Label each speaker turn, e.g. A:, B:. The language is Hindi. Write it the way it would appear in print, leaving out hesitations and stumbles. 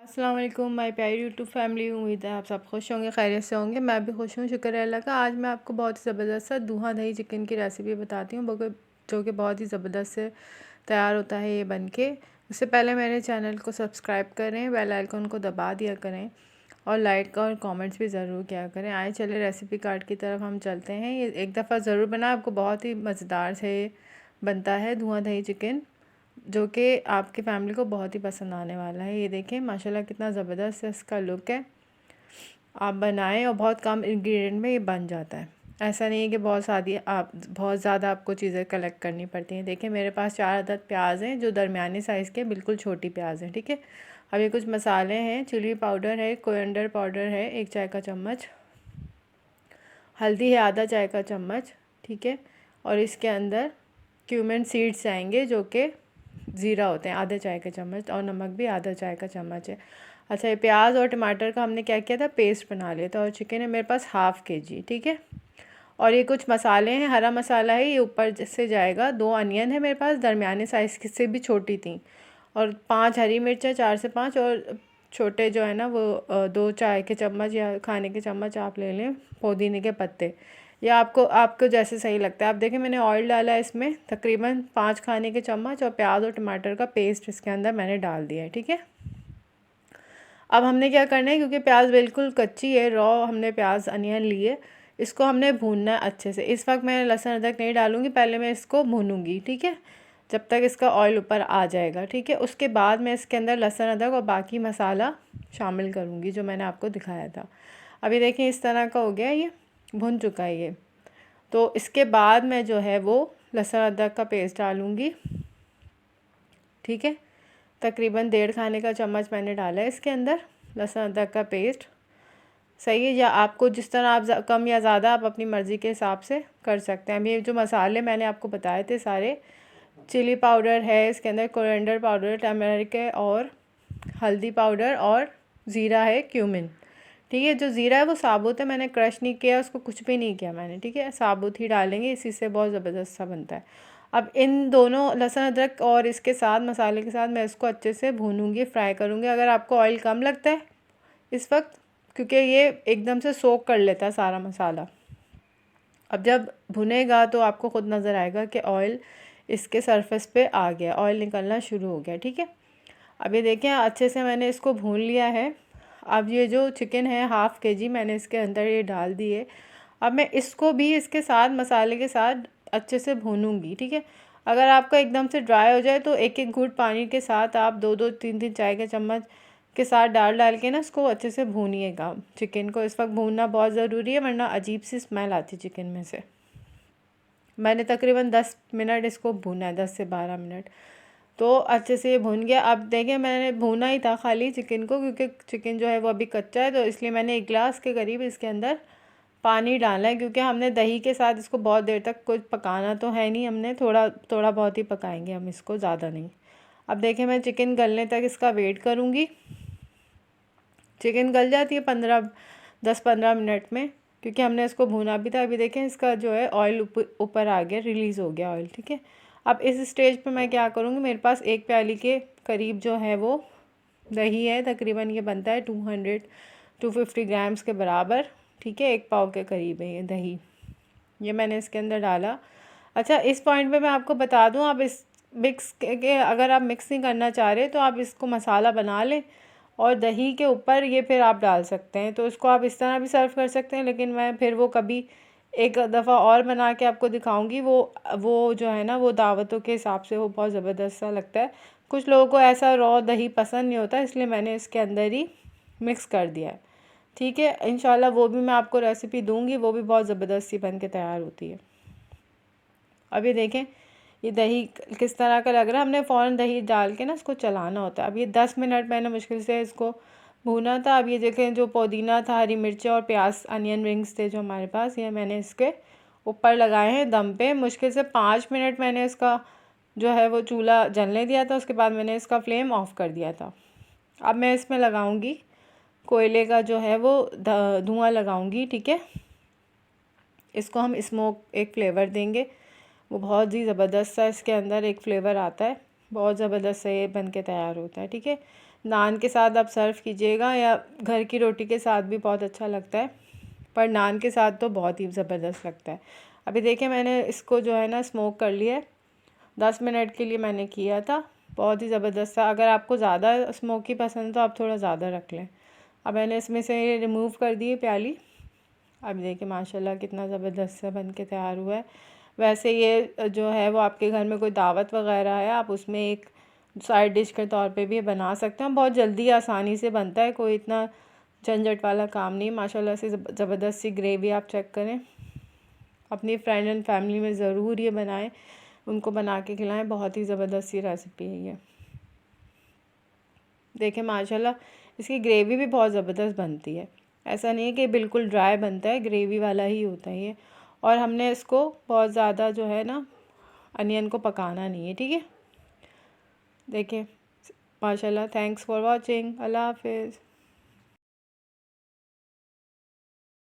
A: अस्सलाम वालेकुम माय प्यारी यूट्यूब फैमिली। उम्मीद है आप सब खुश होंगे, खैरियत से होंगे। मैं भी खुश हूँ, शुक्र है अल्लाह का। आज मैं आपको बहुत ही ज़बरदस्त सा दूधा दही चिकन की रेसिपी बताती हूँ, जो कि बहुत ही ज़बरदस्त से तैयार होता है ये बन के। उससे पहले मेरे चैनल को सब्सक्राइब करें, बेल आइकन को दबा दिया करें और लाइक और कमेंट्स भी ज़रूर किया करें। आए चले रेसिपी कार्ड की तरफ हम चलते हैं। ये एक दफ़ा ज़रूर बनाएं, आपको बहुत ही मज़ेदार से बनता है दूधा दही चिकन, जो कि आपकी फैमिली को बहुत ही पसंद आने वाला है। ये देखें माशाल्लाह कितना ज़बरदस्त इसका लुक है। आप बनाएं और बहुत कम इंग्रेडिएंट में ये बन जाता है। ऐसा नहीं है कि बहुत ज़्यादा आपको चीज़ें कलेक्ट करनी पड़ती हैं। देखिए मेरे पास 4 अदद प्याज हैं, जो दरमियानी साइज़ के बिल्कुल छोटी प्याज हैं, ठीक है। अब ये कुछ मसाले हैं, चिली पाउडर है, कोरिएंडर पाउडर है 1 चाय का चम्मच, हल्दी है आधा चाय का चम्मच, ठीक है। और इसके अंदर क्यूमिन सीड्स आएंगे, जो कि ज़ीरा होते हैं, आधे चाय के चम्मच, और नमक भी आधा चाय का चम्मच है। अच्छा, ये प्याज और टमाटर का हमने क्या किया था, पेस्ट बना लिया था। और चिकन है मेरे पास ½ kg, ठीक है। और ये कुछ मसाले हैं, हरा मसाला है, ये ऊपर से जाएगा। 2 अनियन है मेरे पास, दरमियाने साइज़ से भी छोटी थी, और 5 हरी मिर्चें, 4 से 5, और छोटे जो है ना वो 2 चाय के चम्मच या खाने के चम्मच आप ले लें पुदीने के पत्ते, या आपको आपको जैसे सही लगता है। आप देखें मैंने ऑयल डाला है इसमें तकरीबन 5 खाने के चम्मच, और प्याज और टमाटर का पेस्ट इसके अंदर मैंने डाल दिया है, ठीक है। अब हमने क्या करना है, क्योंकि प्याज बिल्कुल कच्ची है, रॉ हमने प्याज अनियन लिए, इसको हमने भूनना है अच्छे से। इस वक्त मैं लहसुन अदरक नहीं डालूँगी, पहले मैं इसको भूनूँगी, ठीक है, जब तक इसका ऑयल ऊपर आ जाएगा, ठीक है। उसके बाद मैं इसके अंदर लहसुन अदरक और बाकी मसाला शामिल करूँगी जो मैंने आपको दिखाया था। अभी देखें इस तरह का हो गया, ये भुन चुका है ये। तो इसके बाद मैं जो है वो लहसुन अदरक का पेस्ट डालूँगी, ठीक है। तकरीबन 1.5 खाने का चम्मच मैंने डाला है इसके अंदर लहसुन अदरक का पेस्ट, सही है। या आपको जिस तरह आप कम या ज़्यादा आप अपनी मर्ज़ी के हिसाब से कर सकते हैं। अब ये जो मसाले मैंने आपको बताए थे सारे, चिली पाउडर है इसके अंदर, कोरिएंडर पाउडर, टर्मरिक है, और हल्दी पाउडर, और ज़ीरा है, क्यूमिन, ठीक है। जो ज़ीरा है वो साबुत है, मैंने क्रश नहीं किया उसको, कुछ भी नहीं किया मैंने, ठीक है। साबुत ही डालेंगे, इसी से बहुत ज़बरदस्त सा बनता है। अब इन दोनों लहसुन अदरक और इसके साथ मसाले के साथ मैं इसको अच्छे से भूनूंगी, फ्राई करूँगी। अगर आपको ऑयल कम लगता है इस वक्त, क्योंकि ये एकदम से सोक कर लेता है सारा मसाला, अब जब भुनेगा तो आपको ख़ुद नज़र आएगा कि ऑयल इसके सरफेस पे आ गया, ऑयल निकलना शुरू हो गया, ठीक है। अब ये देखें अच्छे से मैंने इसको भून लिया है। अब ये जो चिकन है ½ kg मैंने इसके अंदर ये डाल दिए। अब मैं इसको भी इसके साथ मसाले के साथ अच्छे से भूनूंगी, ठीक है। अगर आपका एकदम से ड्राई हो जाए तो एक एक घूंट पानी के साथ आप 2-2 3-3 चाय के चम्मच के साथ डाल के ना इसको अच्छे से भूनिएगा। चिकन को इस वक्त भूनना बहुत ज़रूरी है, वरना अजीब सी स्मेल आती है चिकन में से। मैंने तकरीबन 10 मिनट इसको भूना है, 10 से 12 मिनट। तो अच्छे से ये भून गया। अब देखें मैंने भूना ही था खाली चिकन को, क्योंकि चिकन जो है वो अभी कच्चा है, तो इसलिए मैंने 1 गिलास के करीब इसके अंदर पानी डाला है, क्योंकि हमने दही के साथ इसको बहुत देर तक कुछ पकाना तो है नहीं, हमने थोड़ा थोड़ा बहुत ही पकाएंगे हम इसको, ज़्यादा नहीं। अब देखें मैं चिकन गलने तक इसका वेट करूँगी। चिकन गल जाती है 10-15 मिनट में, क्योंकि हमने इसको भूना भी था। अभी देखें इसका जो है ऑयल ऊपर आ गया, रिलीज़ हो गया ऑयल, ठीक है। अब इस स्टेज पे मैं क्या करूँगी, मेरे पास 1 प्याली के करीब जो है वो दही है, तकरीबन ये बनता है 200-250 ग्राम्स के बराबर, ठीक है। 1 पाव के करीब है ये दही, ये मैंने इसके अंदर डाला। अच्छा, इस पॉइंट पे मैं आपको बता दूं, आप इस मिक्स के अगर आप मिक्स नहीं करना चाह रहे तो आप इसको मसाला बना लें और दही के ऊपर ये फिर आप डाल सकते हैं। तो इसको आप इस तरह भी सर्व कर सकते हैं, लेकिन मैं फिर वो कभी एक दफ़ा और बना के आपको दिखाऊंगी। वो जो है ना वो दावतों के हिसाब से वो बहुत ज़बरदस्त सा लगता है। कुछ लोगों को ऐसा रॉ दही पसंद नहीं होता, इसलिए मैंने इसके अंदर ही मिक्स कर दिया है, ठीक है। इंशाल्लाह वो भी मैं आपको रेसिपी दूंगी, वो भी बहुत ज़बरदस्त सी बन के तैयार होती है। अभी देखें ये दही किस तरह का लग रहा है, हमने फ़ौरन दही डाल के ना इसको चलाना होता है। अब ये 10 मिनट मैंने मुश्किल से इसको भूना था। अब ये देखें जो पुदीना था, हरी मिर्चें और प्याज, अनियन रिंग्स थे जो हमारे पास, ये मैंने इसके ऊपर लगाए हैं दम पे। मुश्किल से 5 मिनट मैंने इसका जो है वो चूल्हा जलने दिया था, उसके बाद मैंने इसका फ्लेम ऑफ़ कर दिया था। अब मैं इसमें लगाऊंगी कोयले का जो है वो धुआं लगाऊंगी, ठीक है। इसको हम स्मोक एक फ्लेवर देंगे, वो बहुत ही ज़बरदस्त सा इसके अंदर एक फ्लेवर आता है, बहुत ज़बरदस्त से ये बन के तैयार होता है, ठीक है। नान के साथ आप सर्व कीजिएगा या घर की रोटी के साथ भी बहुत अच्छा लगता है, पर नान के साथ तो बहुत ही ज़बरदस्त लगता है। अभी देखिए मैंने इसको जो है ना स्मोक कर लिया है, 10 मिनट के लिए मैंने किया था, बहुत ही ज़बरदस्त था। अगर आपको ज़्यादा स्मोकी पसंद है तो आप थोड़ा ज़्यादा रख लें। अब मैंने इसमें से रिमूव कर दी है प्याली। अब देखिए माशाल्लाह कितना ज़बरदस्त सा बन के तैयार हुआ है। वैसे ये जो है वो आपके घर में कोई दावत वगैरह है, आप उसमें एक साइड डिश के तौर पे भी बना सकते हैं। बहुत जल्दी आसानी से बनता है, कोई इतना झंझट वाला काम नहीं। माशाल्लाह से ज़बरदस्त सी ग्रेवी आप चेक करें। अपनी फ्रेंड एंड फैमिली में ज़रूर ये बनाएं, उनको बना के खिलाएं। बहुत ही ज़बरदस्त सी रेसिपी है ये। देखें माशाल्लाह इसकी ग्रेवी भी बहुत ज़बरदस्त बनती है, ऐसा नहीं है कि बिल्कुल ड्राई बनता है, ग्रेवी वाला ही होता है ये। और हमने इसको बहुत ज़्यादा जो है ना अनियन को पकाना नहीं है, ठीक है। देखें माशाल्लाह। Thanks for watching. अल्लाह हाफिज़।